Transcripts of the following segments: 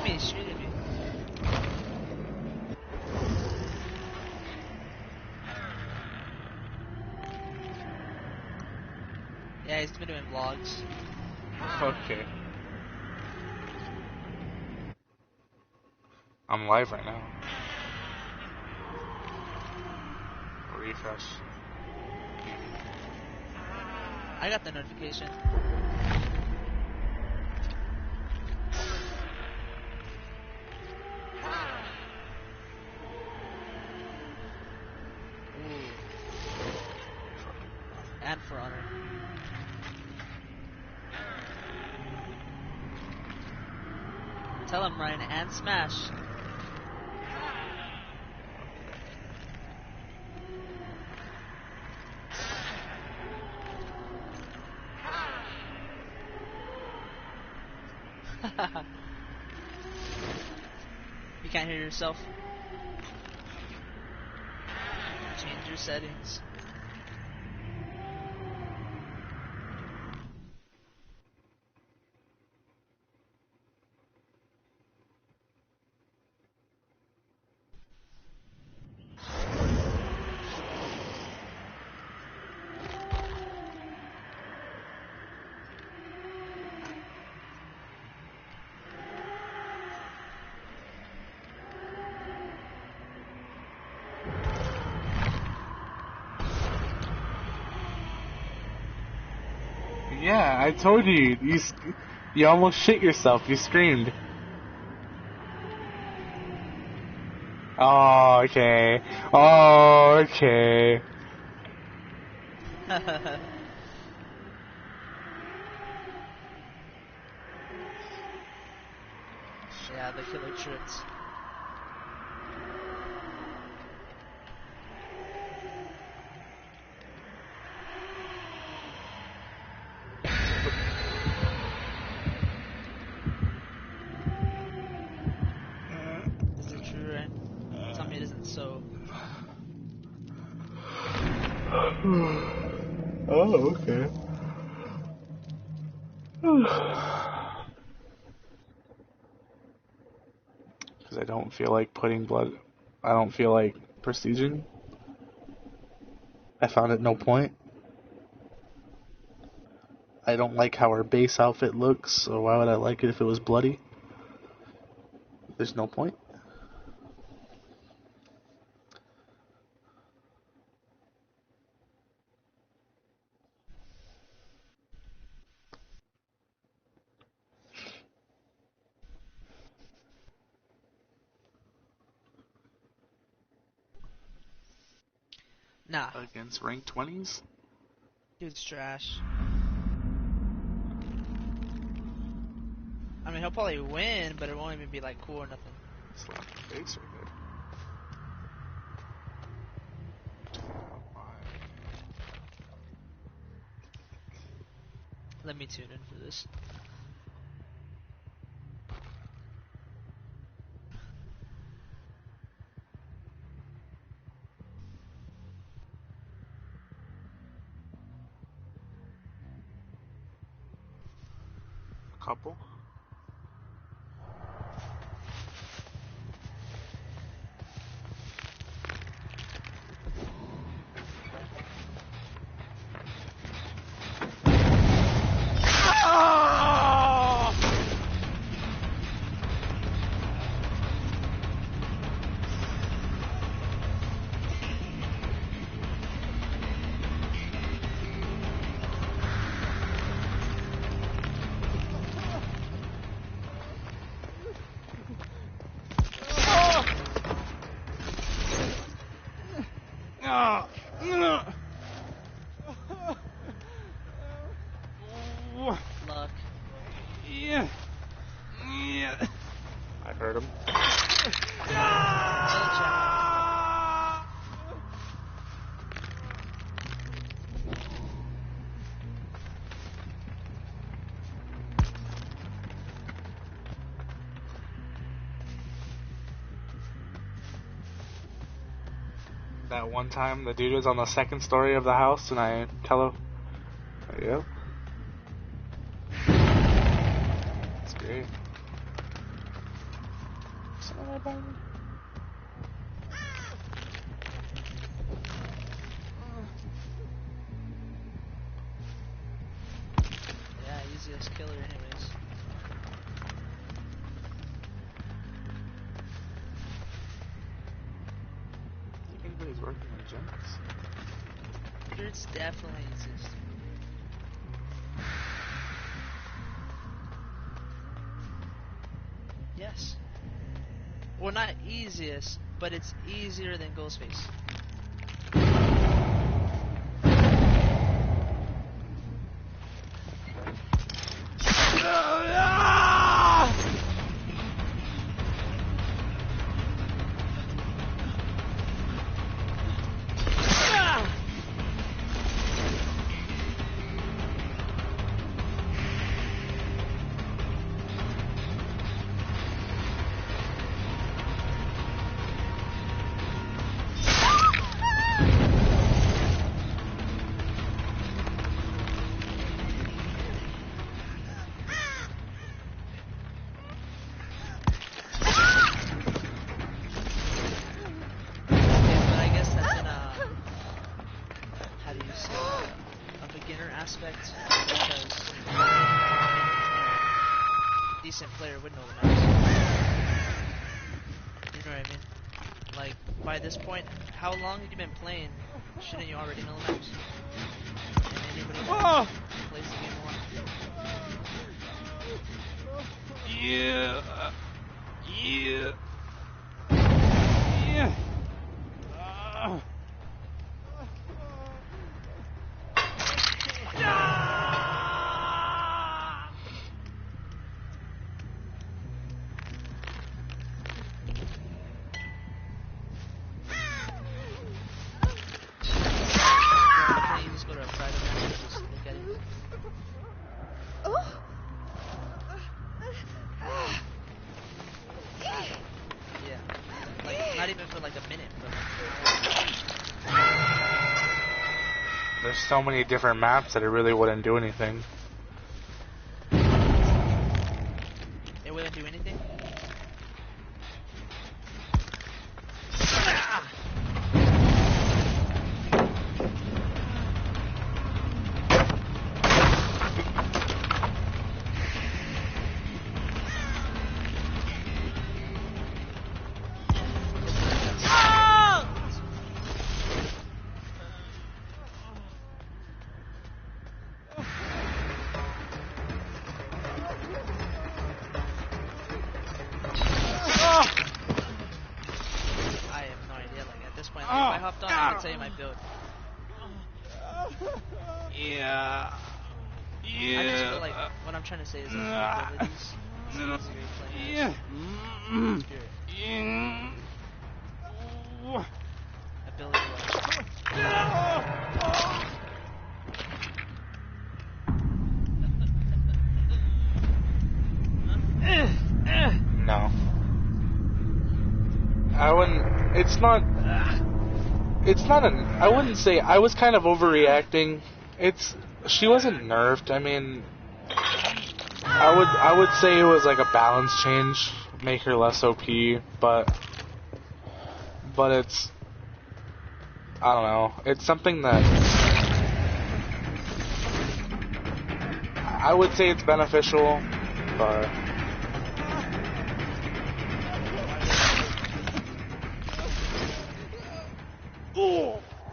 me, he's shooting me. Yeah, he's been doing vlogs. Okay. I'm live right now. Refresh. I got the notification. Ooh. And for honor. Tell him, Ryan, and smash. You can't hear yourself. Change your settings. Yeah, I told you. You almost shit yourself. You screamed. Oh, okay. Oh, okay. Yeah, the killer trips. Is it true, Ryan? Tell me it isn't so. Oh, okay. Because I don't feel like putting blood. I don't feel like prestiging. I found it no point. I don't like how her base outfit looks, so why would I like it if it was bloody? There's no point. Nah. Against ranked 20s? Dude's trash. I mean, he'll probably win, but it won't even be like cool or nothing. Slap the face right there. Let me tune in for this. Couple? Luck. Yeah. Yeah. I heard him. That one time the dude was on the second story of the house and I tell him, yep. It's great. Yeah, easiest killer anyways. I think anybody's working on jumps. It's definitely easiest. Yes. Well, not easiest, but it's easier than Ghostface. Aspect, because decent player would know the maps. You know what I mean? Like, by this point, how long have you been playing? Shouldn't you already know the maps? And anybody that plays the game a lot. Yeah. You just go to a private match and just look at it. Yeah. Like, not even for like a minute, but like, There's so many different maps that it really wouldn't do anything. it wouldn't do anything. If I hopped on, I could tell you my build. Yeah. I just feel like what I'm trying to say is that the abilities is easier playing as Spirit. Ability No. I wouldn't. It's not I wouldn't say. I was kind of overreacting. She wasn't nerfed. I mean, I would say it was like a balance change, make her less OP, but it's, I don't know. It's something that I would say it's beneficial, but.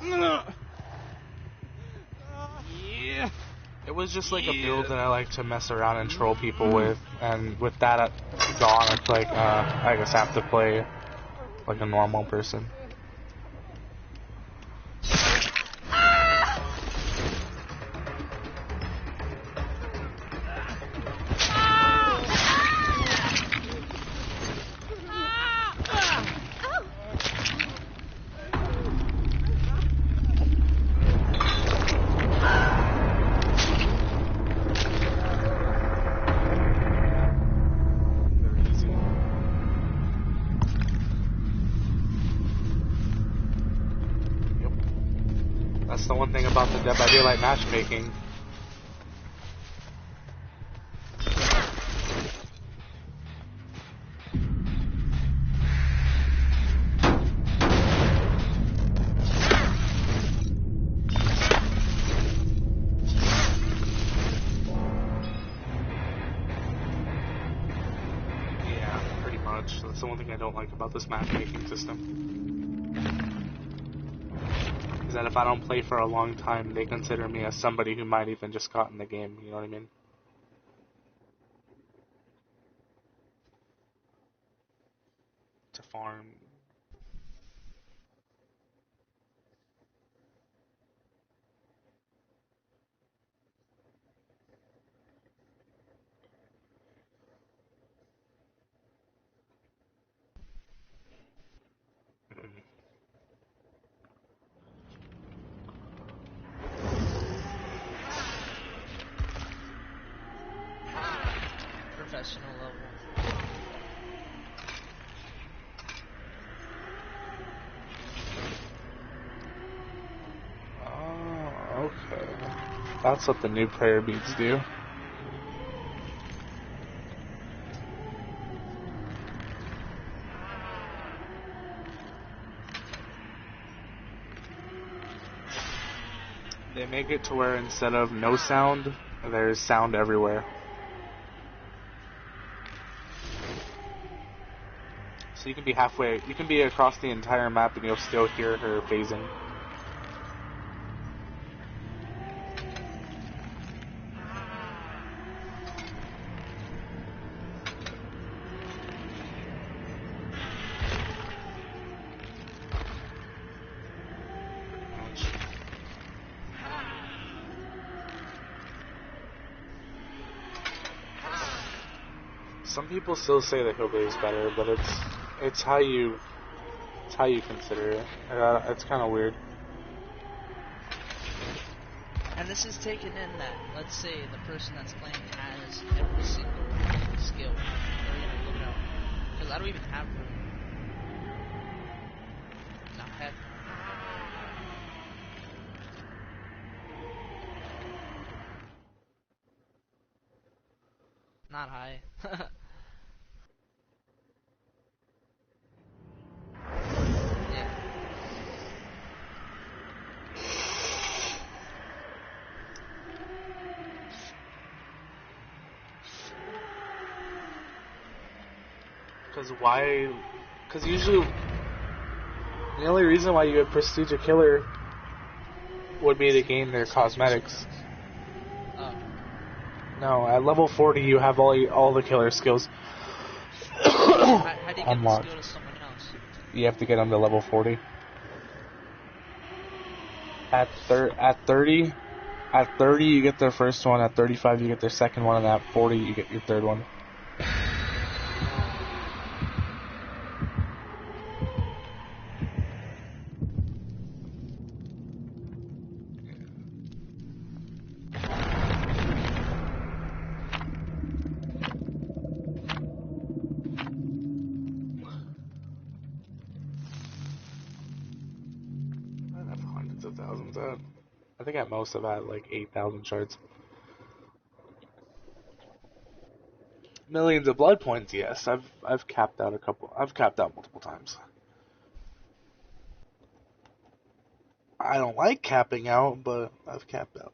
Yeah. It was just like a build that I like to mess around and troll people with, and with that gone, it's like, I just have to play like a normal person. That's the one thing about the Dead by Daylight matchmaking. much. That's the one thing I don't like about this matchmaking system. Is that if I don't play for a long time, they consider me as somebody who might even just got in the game, you know what I mean? To farm. Professional level. Oh, okay. That's what the new prayer beads do. They make it to where instead of no sound, there's sound everywhere. So you can be halfway, you can be across the entire map and you'll still hear her phasing. Some people still say the Hillbilly is better, but it's how you consider it. It's kind of weird. And this is taken in that, let's say, the person that's playing has every single skill. Or, you know, because I don't even have room. Not heck. Not high. Yeah. Because usually the only reason why you would prestige a killer would be to gain their cosmetics. Oh. No, at level 40 you have all the killer skills How do you get unlocked. the skill to someone else? You have to get them to level 40. At 30 you get their first one, at 35 you get their second one, and at 40 you get your third one. I have hundreds of thousands. I think at most I've had like 8,000 shards. Millions of blood points, yes. I've capped out I've capped out multiple times. I don't like capping out, but I've capped out.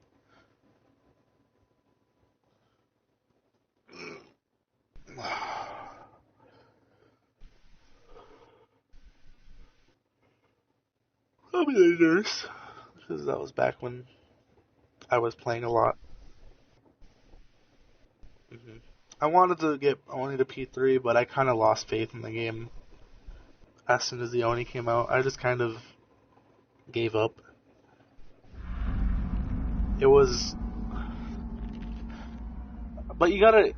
I'll be a nurse. Because that was back when I was playing a lot. I wanted a P3, but I kind of lost faith in the game as soon as the Oni came out. I just kind of gave up. It was, but you gotta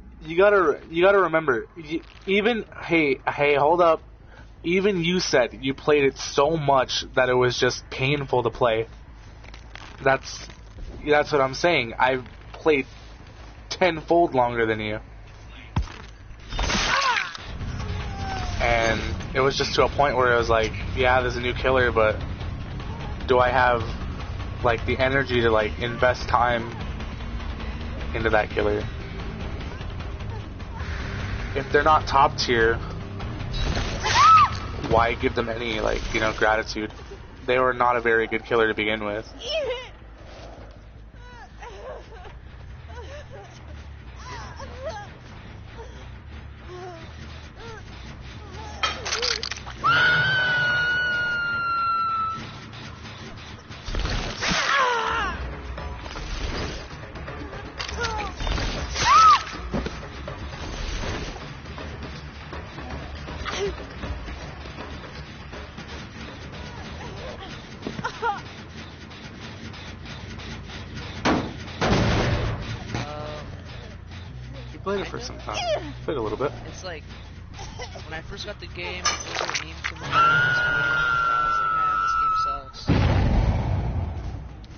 remember. Hey, hold up. Even you said you played it so much that it was just painful to play. That's what I'm saying. I've played tenfold longer than you. And it was just to a point where it was like, yeah, there's a new killer, but do I have like the energy to like invest time into that killer? If they're not top tier, why give them any like, gratitude? They were not a very good killer to begin with. You played it for some time. Played a little bit. It's like, when I first got the game, it was a meme to me. I was like, man, this game sucks.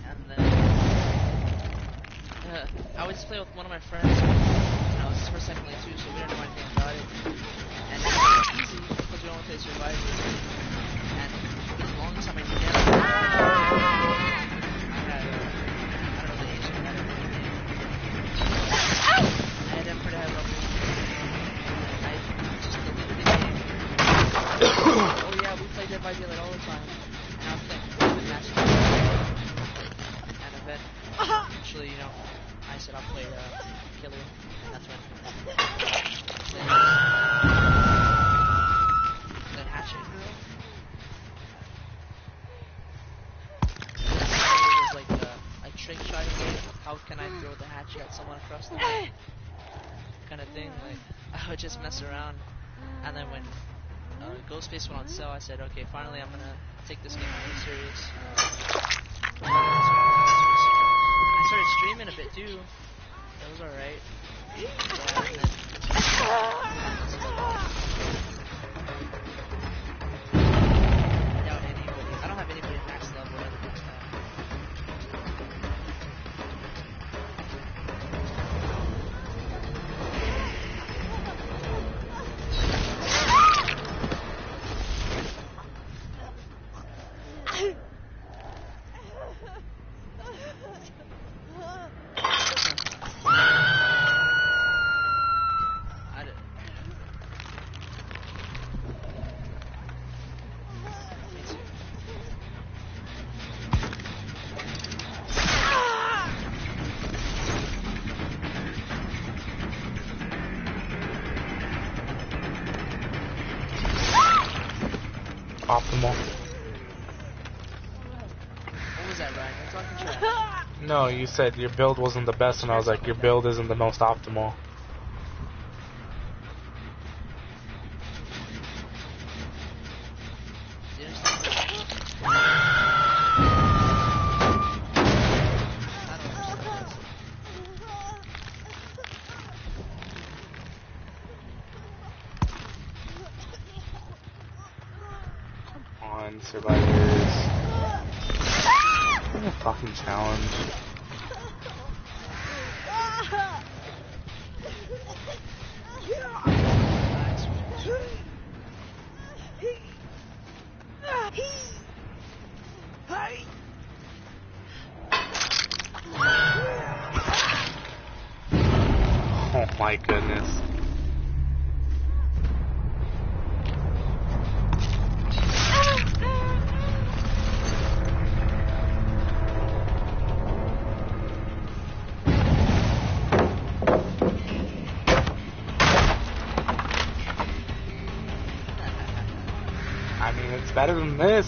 And then, I would just play with one of my friends. You know, this is first second too, so we didn't know anything about it. And it was easy, because we only play survivors. And for the longest time I did that, I don't know the age of that. I had him pretty high level. I just deleted the game. Oh yeah, we play Dead by Daylight all the time. And I was playing with Master Chief. And then, actually, you know, I said I'll play Killer. And that's when. Then Hatchet Girl. It was like a trick shot game. How can I throw the hatchet at someone across the room? Kind of thing. Like, I would just mess around. And then when Ghostface went on sale, I said, okay, finally I'm gonna take this game really serious. I started streaming a bit too. It was alright. I don't have anybody max level at the next time. Optimal. What was that, Ryan? You're talking trash. No, you said your build wasn't the best, and I was like, your build isn't the most optimal. Do you understand? I don't understand. On survivors. What a fucking challenge. Oh my goodness. I mean, it's better than this.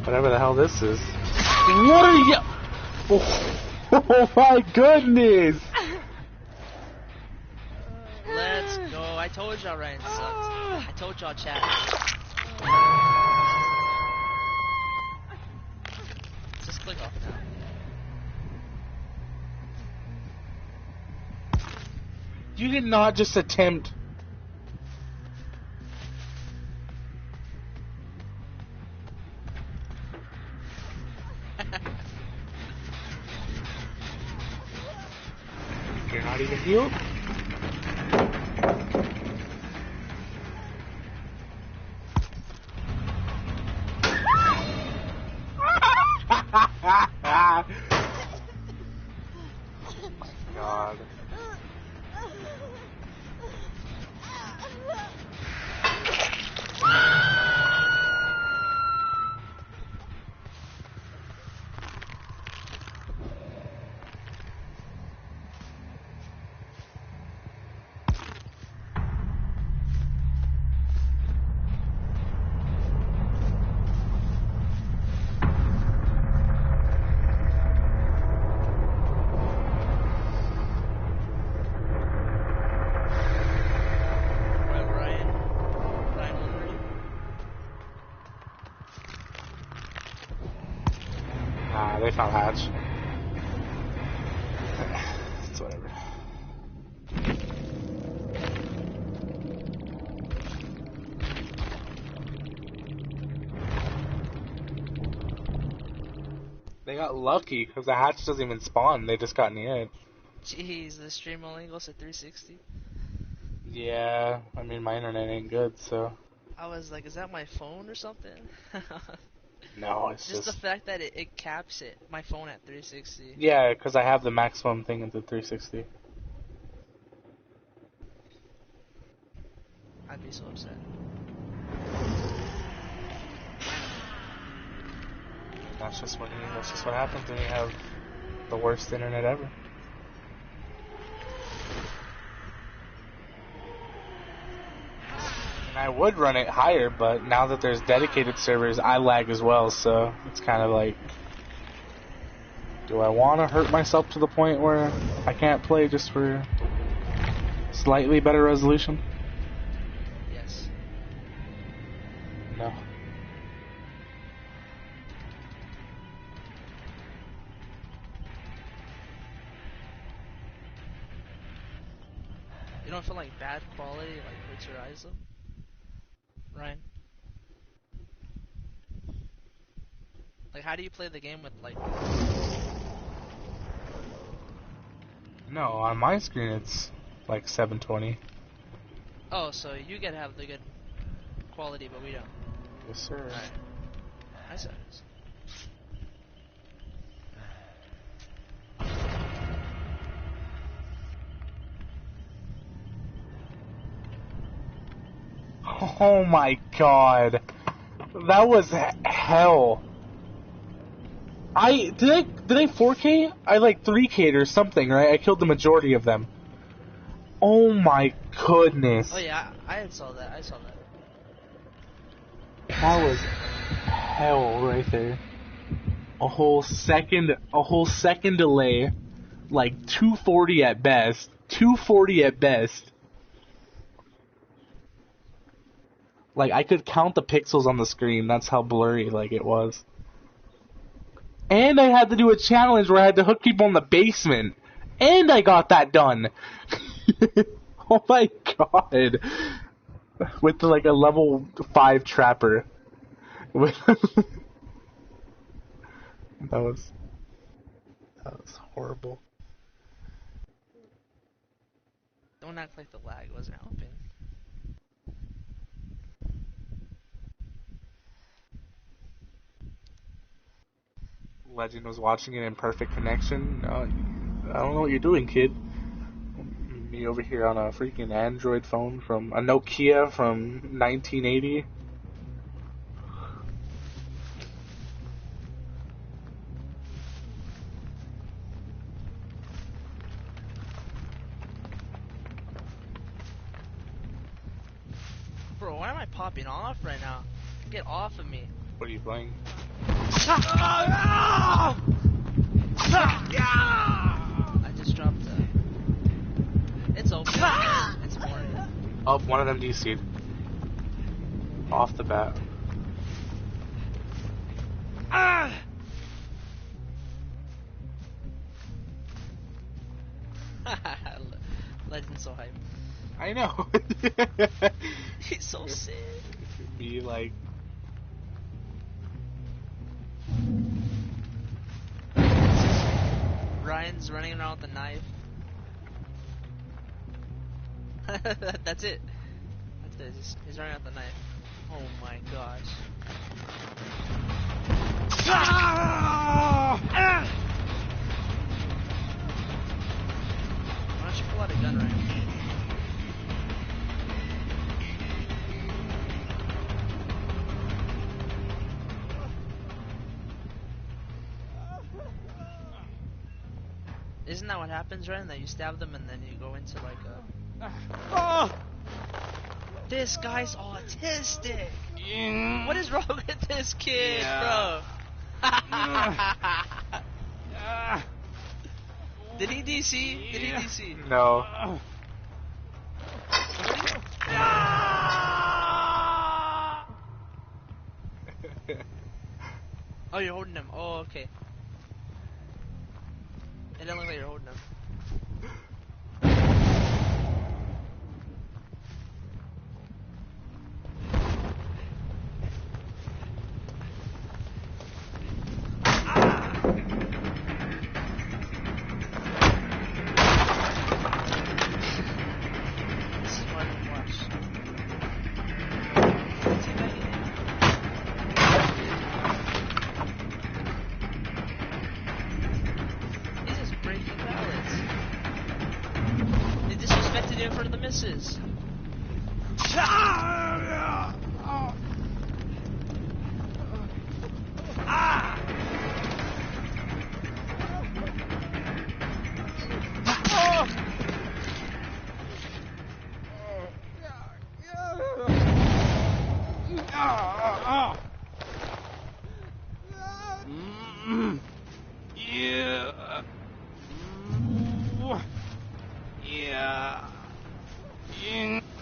Whatever the hell this is. What are you? Oh my goodness! Let's go. I told y'all Ryan sucked. I told y'all chat. Just click off now. You did not just attempt. You're not even healed? Oh my god. They found Hatch. It's whatever. They got lucky because the hatch doesn't even spawn. They just got near it. Jeez, the stream only goes to 360. Yeah, I mean my internet ain't good, so I was like, is that my phone or something? no, it's Just the just fact that it caps it, my phone at 360. yeah, because I have the maximum thing into 360. I'd be so upset. That's just what happens when you have the worst internet ever. And I would run it higher, but now that there's dedicated servers, I lag as well, so it's kind of like, do I want to hurt myself to the point where I can't play just for slightly better resolution? Yes. No. You don't feel like bad quality like hurts your eyes though? Ryan? Like how do you play the game with like... No, on my screen it's like 720. Oh, so you get to have the good quality, but we don't. Yes, sir. Alright. I said this. Oh my god. That was hell. Did I 4K? I like 3K'd or something, right? I killed the majority of them. Oh my goodness. Oh yeah, I saw that. I saw that. That was hell right there. A whole second delay. Like 240 at best. 240 at best. Like I could count the pixels on the screen. That's how blurry like it was. And I had to do a challenge where I had to hook people in the basement. And I got that done. Oh my god. With like a level 5 trapper. that was horrible. Don't act like the lag wasn't helping. Legend was watching it in perfect connection. I don't know what you're doing, kid. Me over here on a freaking Android phone from a Nokia from 1980. Bro, why am I popping off right now? Get off of me. What are you playing? I just dropped It's open. It's morning. Oh, one of them DC'd. Off the bat. Legend's so hype. I know. He's so sick. Be like... Ryan's running around with a knife. That's it. That's it. He's running out the knife. Oh my gosh. Why don't you pull out a gun, Ryan? Isn't that what happens, Ryan? That you stab them and then you go into like a... This guy's autistic! What is wrong with this kid, bro? Did he DC? Did he DC? No. Oh, you're holding him. Oh, okay. It doesn't look like you're holding him. do in front of the missus? Yeah. Yeah.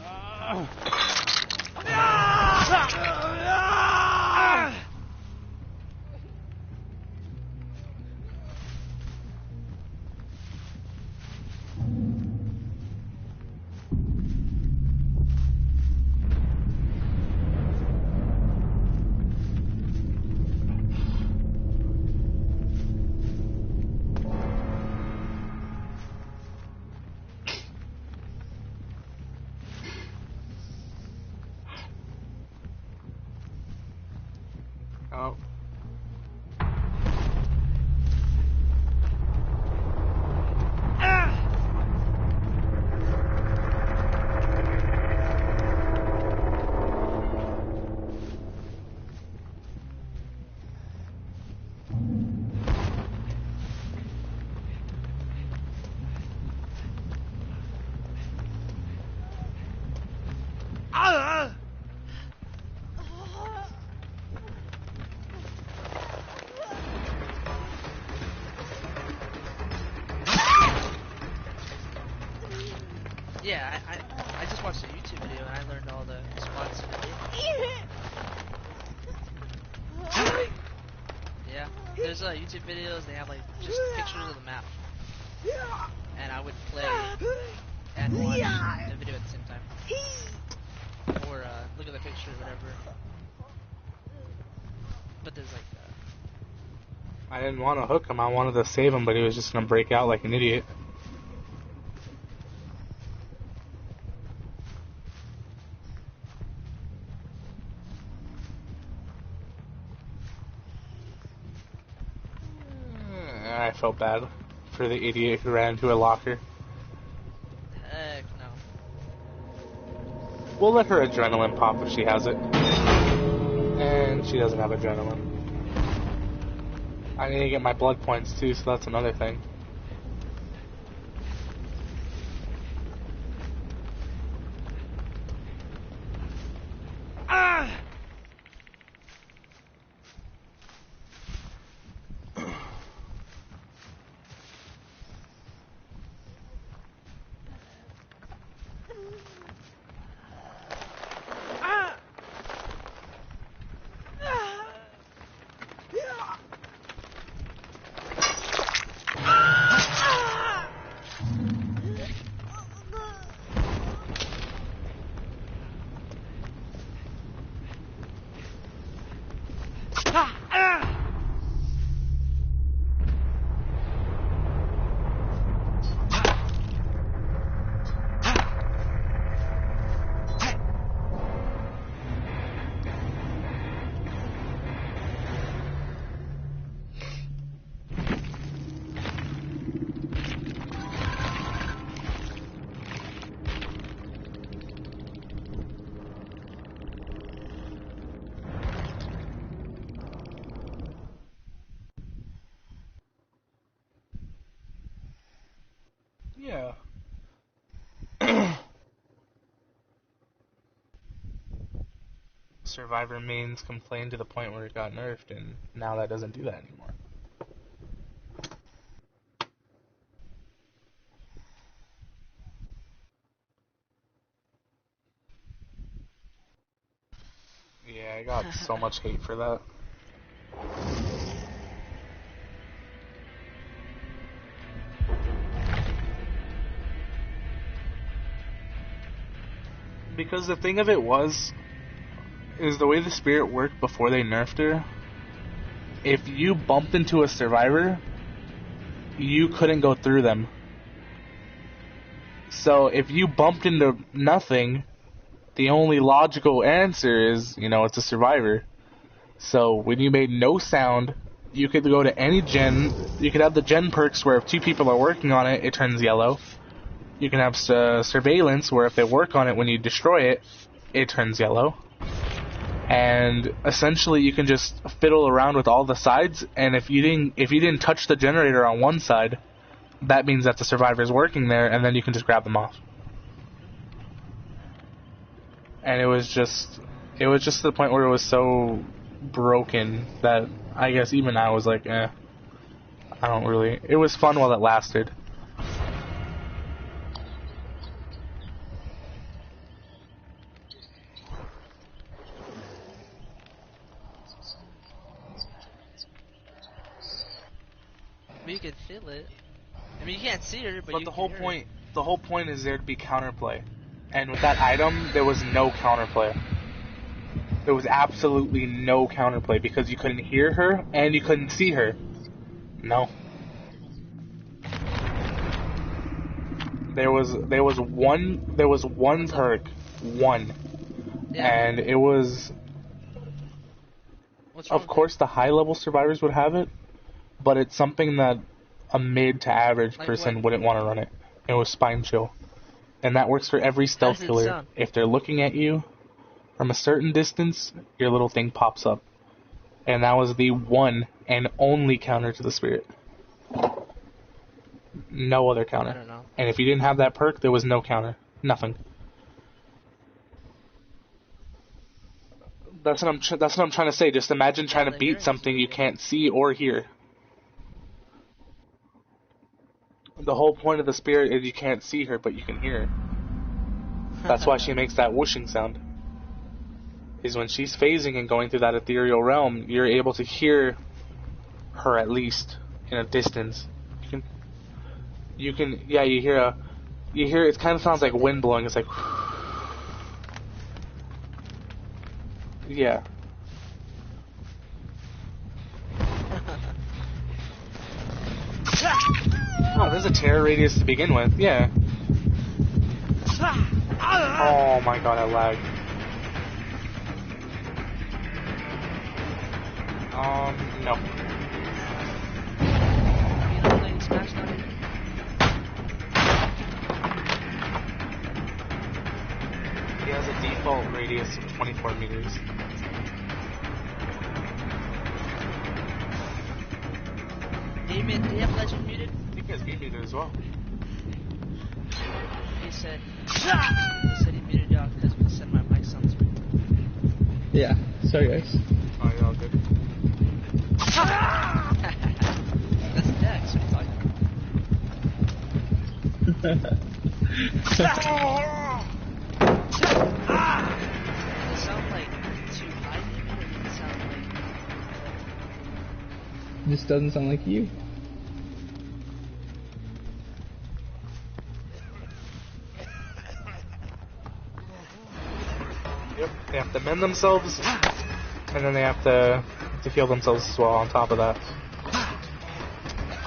Oh. Yeah, I just watched a YouTube video and I learned all the spots. Yeah, there's YouTube videos. They have like just pictures of the map, and I would play and watch the video at the same time, or look at the picture, or whatever. But there's like. I didn't want to hook him. I wanted to save him, but he was just gonna break out like an idiot. I felt bad for the idiot who ran into a locker. Heck no. We'll let her adrenaline pop if she has it. And she doesn't have adrenaline. I need to get my blood points too, so that's another thing. Yeah. Survivor mains complained to the point where it got nerfed, and now that doesn't do that anymore. Yeah, I got so much hate for that. Because the thing of it is the way the spirit worked before they nerfed her. If you bumped into a survivor, you couldn't go through them. So if you bumped into nothing, the only logical answer is, it's a survivor. So when you made no sound, you could go to any gen. You could have the gen perks where if two people are working on it, it turns yellow. You can have surveillance, where if they work on it when you destroy it, it turns yellow. And essentially, you can just fiddle around with all the sides. And if you didn't touch the generator on one side, that means that the survivor's working there, and then you can just grab them off. And it was just to the point where it was so broken that I guess even I was like, I don't really. It was fun while it lasted. But you can feel it. I mean, you can't see her, but you the can whole hear point, it. the whole point is there to be counterplay, and with that item, there was no counterplay. There was absolutely no counterplay because you couldn't hear her and you couldn't see her. No. There was one perk, and it was. What's wrong Of course, the high-level survivors would have it, but it's something that a mid to average person wouldn't want to run it. It was Spine Chill, and that works for every stealth killer. Sound? If they're looking at you from a certain distance, your little thing pops up, and that was the one and only counter to the spirit. No other counter. I don't know. And if you didn't have that perk, there was no counter. Nothing. That's what I'm trying to say. Just imagine trying to beat something you can't see or hear. The whole point of the spirit is you can't see her, but you can hear her. That's why she makes that whooshing sound. Is when she's phasing and going through that ethereal realm, you're able to hear her at least in a distance. You hear it kind of sounds like wind blowing. It's like, yeah. Oh, there's a terror radius to begin with. Yeah. Oh my god, I lagged. No. You know, playing Smash now? He has a default radius of 24 meters. Do you have Legend muted? I think he has me muted as well. He said he muted y'all because we said my mic sounds weird. Yeah, sorry guys. Oh, you're all good. That's Dex. What are you talking about? Does it sound like too high, maybe, or does it sound like... This doesn't sound like you. Yep, they have to mend themselves, and then they have to heal themselves as well on top of that.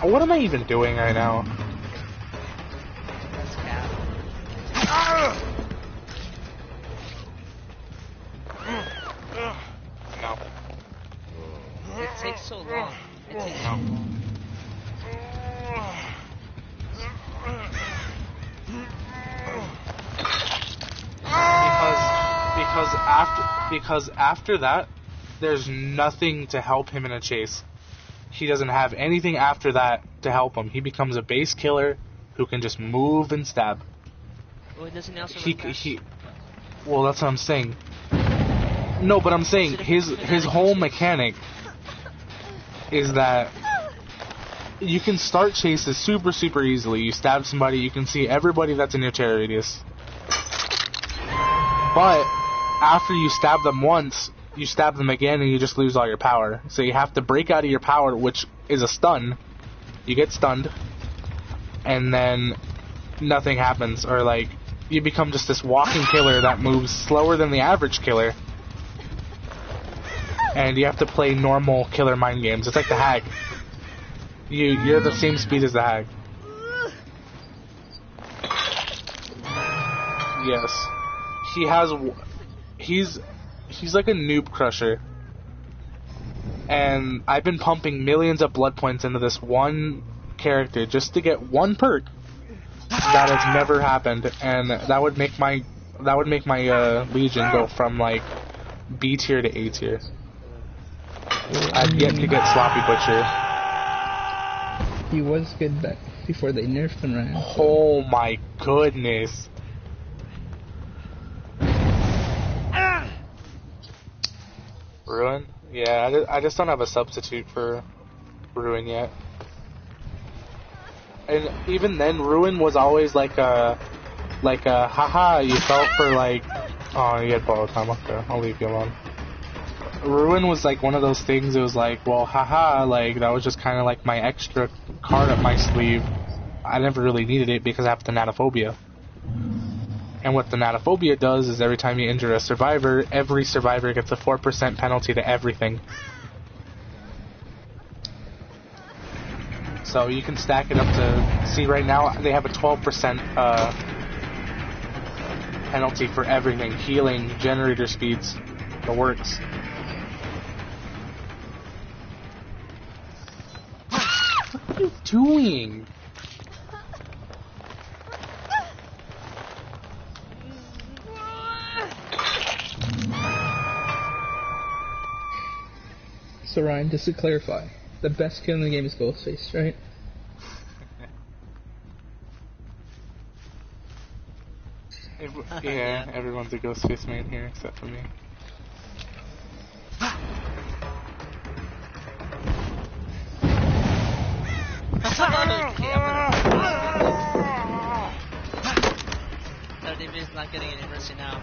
What am I even doing right now? That's cat. No. It takes so long. It takes so No. long. Because after that, there's nothing to help him in a chase. He doesn't have anything after that to help him. He becomes a base killer who can just move and stab. Well, doesn't he also run fast? Well, that's what I'm saying. No, but I'm saying his whole mechanic is that you can start chases super, super easily. You stab somebody, you can see everybody that's in your terror radius. But after you stab them once, you stab them again and you just lose all your power. So you have to break out of your power, which is a stun. You get stunned, and then nothing happens. Or like, you become just this walking killer that moves slower than the average killer. And you have to play normal killer mind games. It's like the Hag. You're the same speed as the Hag. Yes. He's like a noob crusher. And I've been pumping millions of blood points into this one character just to get one perk. that has never happened, and that would make my Legion go from like B tier to A tier. I've yet to get Sloppy Butcher. He was good back before they nerfed him, Ryan. Oh my goodness. Ruin? Yeah, I just don't have a substitute for Ruin yet. And even then, Ruin was always like a haha, you fell for like, oh, you had borrowed time, okay, I'll leave you alone. Ruin was like one of those things, it was like, well, haha, like, that was just kind of like my extra card up my sleeve. I never really needed it because I have the Nanophobia. And what the Nanophobia does is every time you injure a survivor, every survivor gets a 4% penalty to everything. So you can stack it up to, see right now, they have a 12% penalty for everything. Healing, generator speeds, the works. What are you doing? So Ryan, just to clarify, the best kill in the game is Ghostface, right? Yeah, everyone's a Ghostface main here except for me. No, David's not getting any mercy now.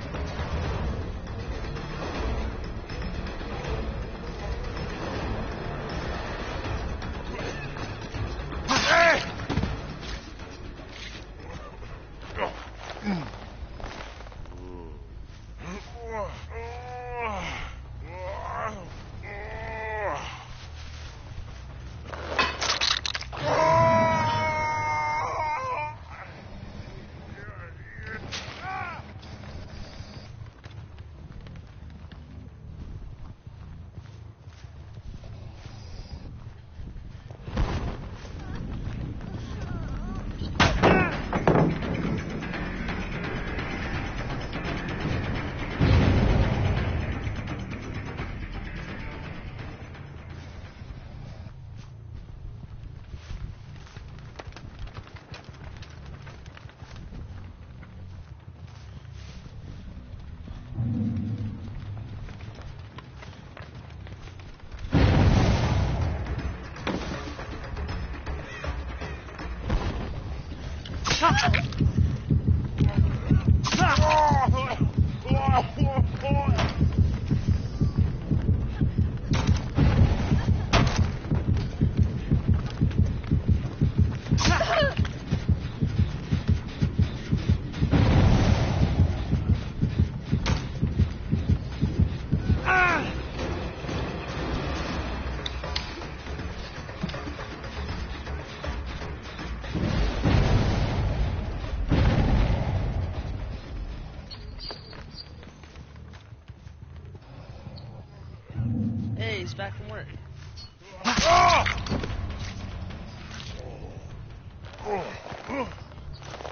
Hey, he's back from work.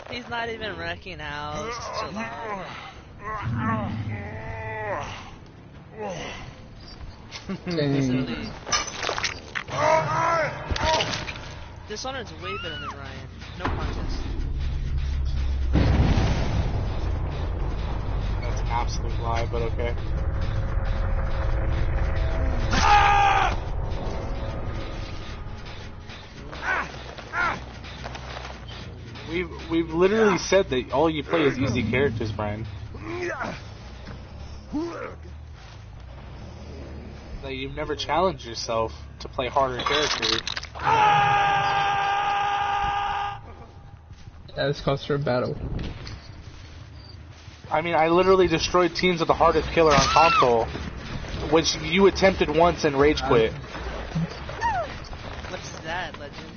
He's not even wrecking house. Chill out. Literally. Dishonored's way better than Ryan. No contest. That's an absolute lie, but okay. We've literally said that all you play is easy characters, Brian. That you've never challenged yourself to play harder characters. That is cost for a battle. I mean, I literally destroyed teams with the hardest killer on console, which you attempted once and rage quit. What's that, legend?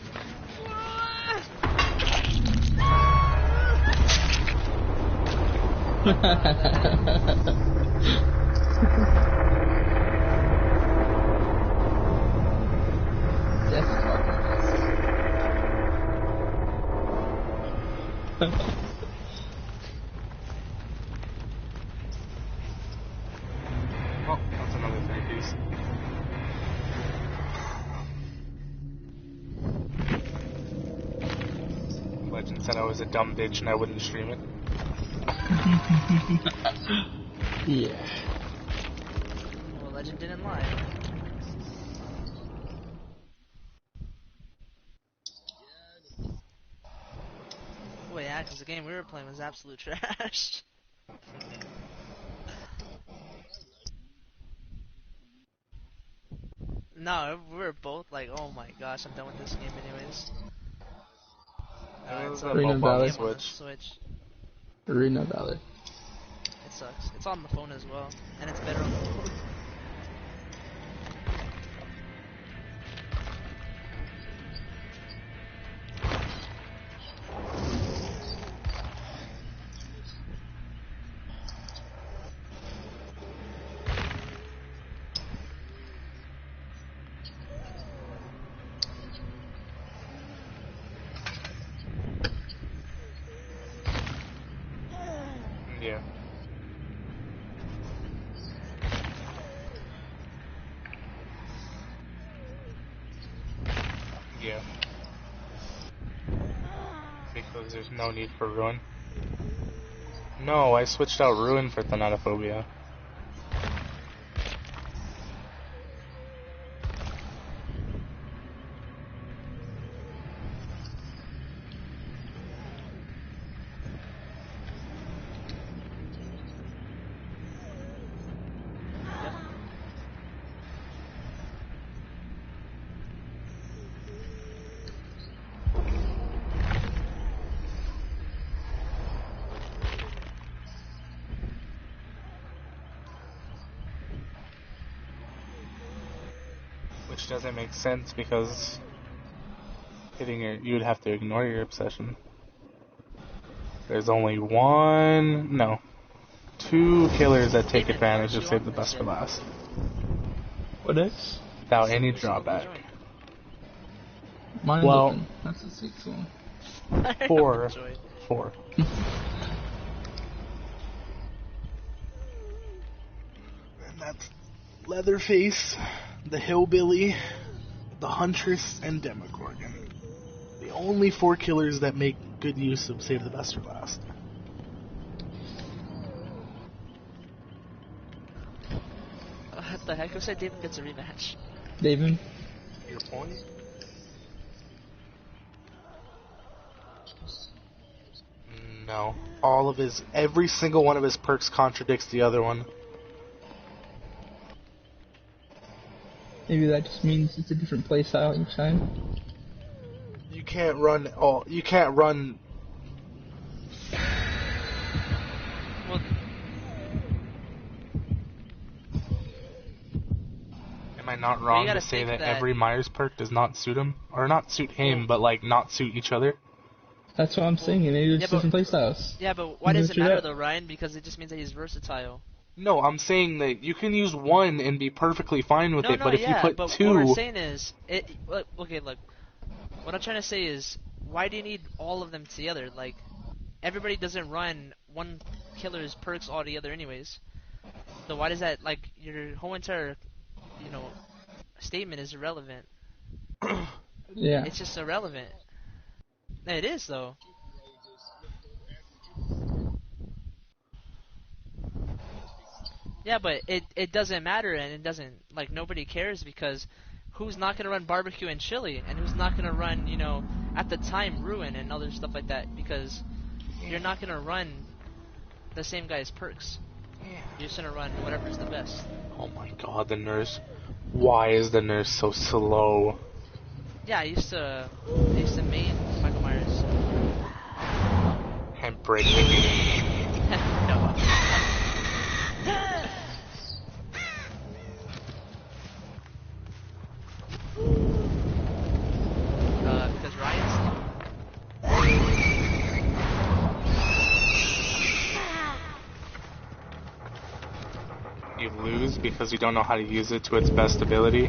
Oh, that's another 3 piece. Legend said I was a dumb bitch and I wouldn't stream it. Yeah. Well, Legend didn't lie. Well, yeah, because the game we were playing was absolute trash. No, we were both like, oh my gosh, I'm done with this game anyways. It was It's a a Arena mobile Valley. game on the Switch. Switch. Arena Valley. It sucks. It's on the phone as well, and it's better on the phone. Yeah. Yeah. Because there's no need for Ruin. No, I switched out Ruin for Thanatophobia. Which doesn't make sense because hitting your, you would have to ignore your obsession. There's only two killers that take advantage of Save the Best for Last. What is? Without any Which level did you drawback. Mine Well- open. That's the 6th one. join? Four. Joy. 4. And that's Leatherface, the Hillbilly, the Huntress, and Demogorgon. The only 4 killers that make good use of Save the Best for Last. What the heck? Who said David gets a rematch? David? Your point? No. Every single one of his perks contradicts the other one. Maybe that just means it's a different playstyle each time. You can't run all. You can't run. Well, Am I not you wrong gotta to say think that that- every Myers perk does not suit him, or not suit him, but like not suit each other? That's what I'm saying, and maybe it's yeah, but- different playstyles. yeah, but why You does go it through matter that. though, Ryan? Because it just means that he's versatile. No, I'm saying that you can use one and be perfectly fine with it, but if you put but two, what we're saying is, okay, look, what I'm trying to say is, why do you need all of them together? Like, everybody doesn't run one killer's perks all together anyways. So why does that, like, your whole entire, statement is irrelevant. Yeah. It's just irrelevant. It is, though. Yeah, but it doesn't matter, and it doesn't, like, nobody cares, because who's not going to run barbecue and chili, and who's not going to run, at the time, Ruin and other stuff like that, because you're not going to run the same guy's perks. You're just going to run whatever's the best. oh my god, the nurse. Why is the nurse so slow? Yeah, I used to main Michael Myers. And breaking. No. Because Ryan's... You lose because you don't know how to use it to its best ability.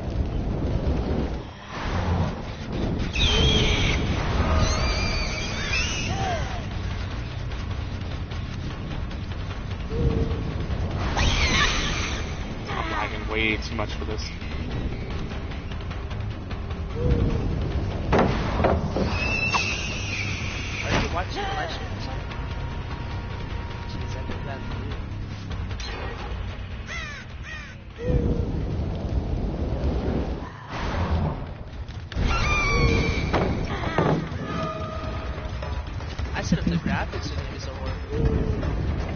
way too much for this. Are you watching the live stream or something? Jeez, I feel bad for you. I said if the graphics are gonna be so horrible.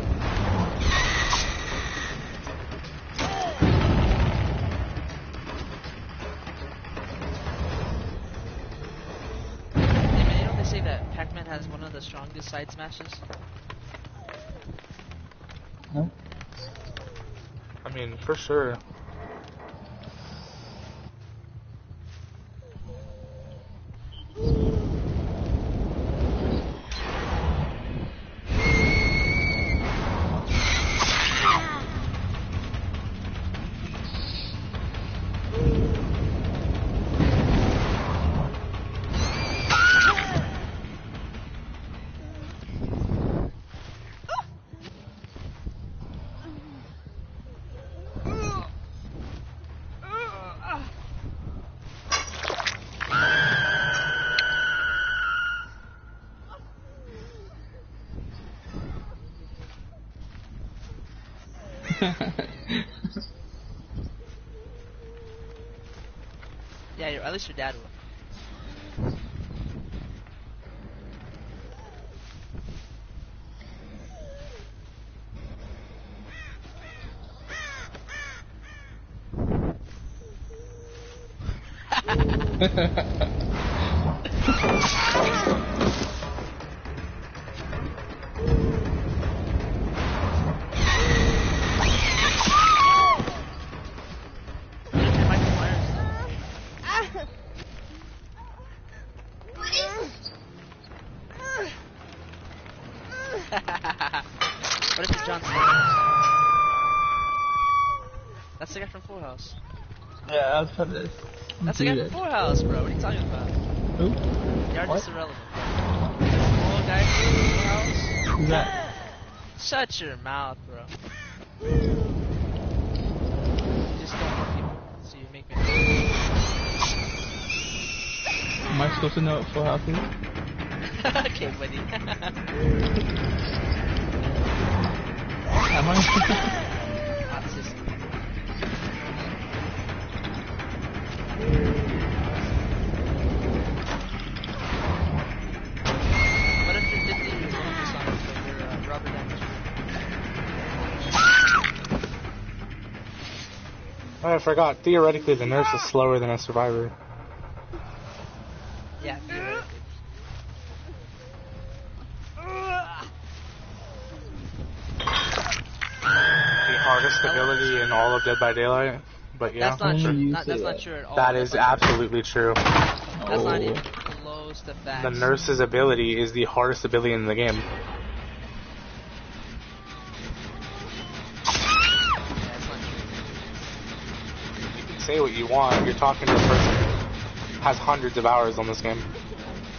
Hey man, you know they say that Pac-Man has one of the strongest side smashes? No? I mean, for sure. Yeah, at least your dad will. What if it's John Cena? That's the guy from Full House. Yeah, I was about to That's the guy from Full House, bro. What are you talking about? Who? You're What? just irrelevant. The old guy from Full House? Who's that? Shut your mouth, bro. You just don't know people, so you make me. Am I supposed to know what Full House is? Okay, buddy. Am I? Autistic. What if you're 50 years old this song, but you're Robert Downey Jr.? Oh, I forgot. Theoretically, the nurse is slower than a survivor. Yeah, theoretically. The hardest ability in all of Dead by Daylight. But yeah, That's not Only true. you That's say not that. true at all. that That's is not true. absolutely true. That's not even Oh. close to facts. The nurse's ability is the hardest ability in the game. Yeah, that's not true. You can say what you want. You're talking to a person who has hundreds of hours on this game.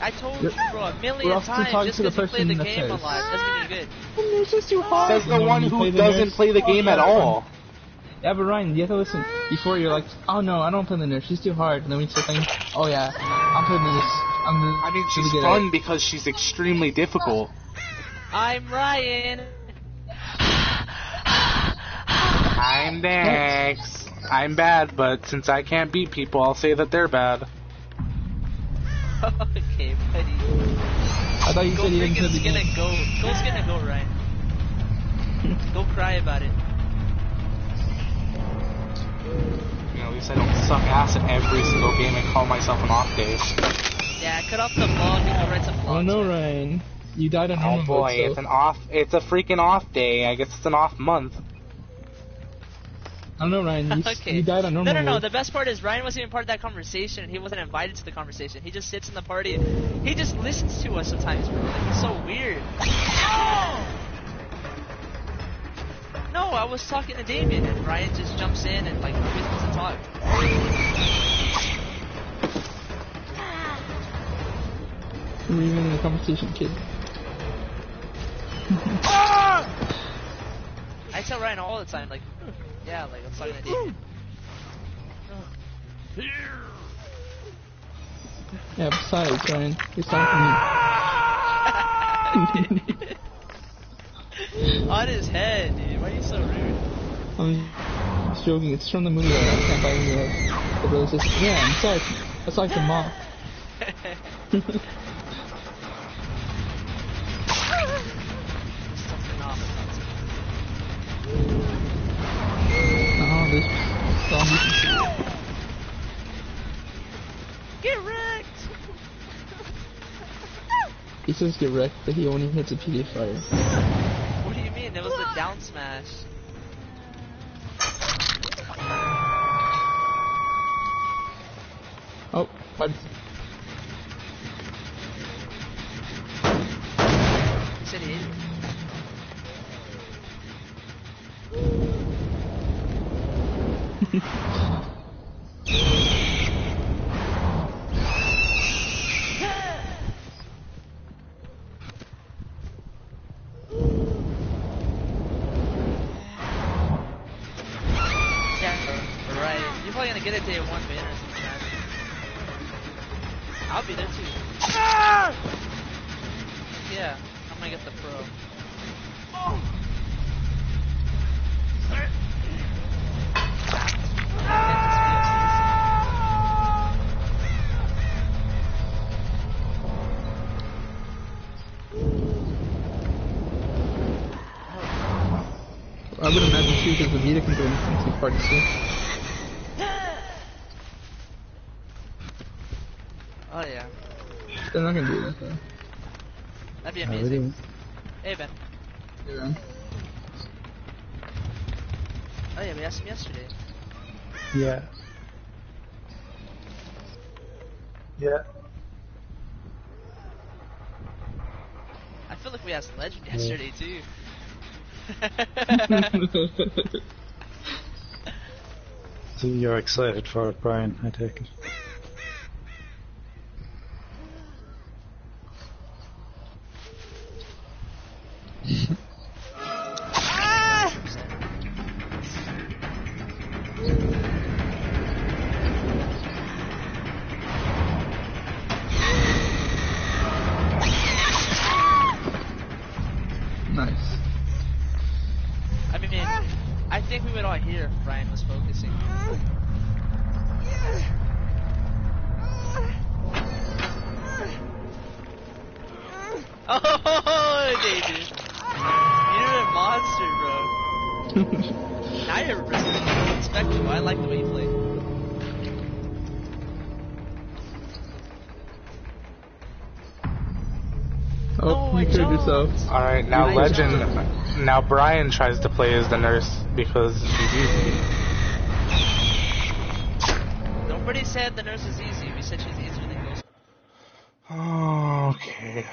I told you, bro, a We're million also times. talking Just to the because you play the person that game a says- lot doesn't mean you're good. The nurse is too hard. Says the And then one when you who play the doesn't nurse- play the Oh, game yeah, at all. Yeah, but Ryan, you have to listen. Before you're like, oh no, I don't play the nurse, she's too hard. And then we start saying, oh yeah, I'm playing the nurse. I mean, she's really good at fun it. because she's extremely difficult. I'm Ryan. I'm Dex. I'm bad, but since I can't beat people, I'll say that they're bad. Okay, buddy. I thought you Go said you didn't play freaking the skin game. and go. Go skin and go, Ryan. Go cry about it. You know, at least I don't suck ass at every single game and call myself an off day. Yeah, cut off the vlog and go write some vlogs. Oh no, man. Ryan. You died on Oh normal boy, mode, it's so an off. It's a freaking off day. I guess it's an off month. I don't know, Ryan. Okay. You died on No, normal no, no. mode. The best part is Ryan wasn't even part of that conversation. He wasn't invited to the conversation. He just sits in the party. He just listens to us sometimes, bro. Like, it's so weird. No, I was talking to Damien, and Ryan just jumps in and like always wants to talk. You're even in the conversation, kid. I tell Ryan all the time, like, yeah, like I was talking to Damien. Yeah, besides, Ryan, you're talking to me. On his head, dude. Why are you so rude? I'm just joking. It's from the movie. I can't buy any of. The brother says, "Yeah, I'm sorry. That's like the mock." Something off. Oh, this zombie. Get wrecked! He says get wrecked, but he only hits a PD fire. What do you mean? It was the down smash. Oh, what? He said he hated it. Yeah, right. You're probably gonna get it day one, man, or something. I'll be there too. Yeah, I'm gonna get the pro. I would imagine too, because the Vita can go into party too. Oh yeah, They're not gonna do that though. that'd be I amazing. really- Hey Ben. Yeah. Oh yeah, we asked him yesterday. Yeah. Yeah. I feel like we asked Legend yesterday too. So you're excited for it, Brian, I take it. Nice. I mean, I think we would all hear if Brian was focusing. Oh, David. You're a monster, bro. Now you're respectful. I like the way you play. Oh, No, I you killed jumped. yourself. Alright, now I Legend. jumped. Now Brian tries to play as the nurse because she's easy. Nobody said the nurse is easy. We said she's easier than most. Oh, okay.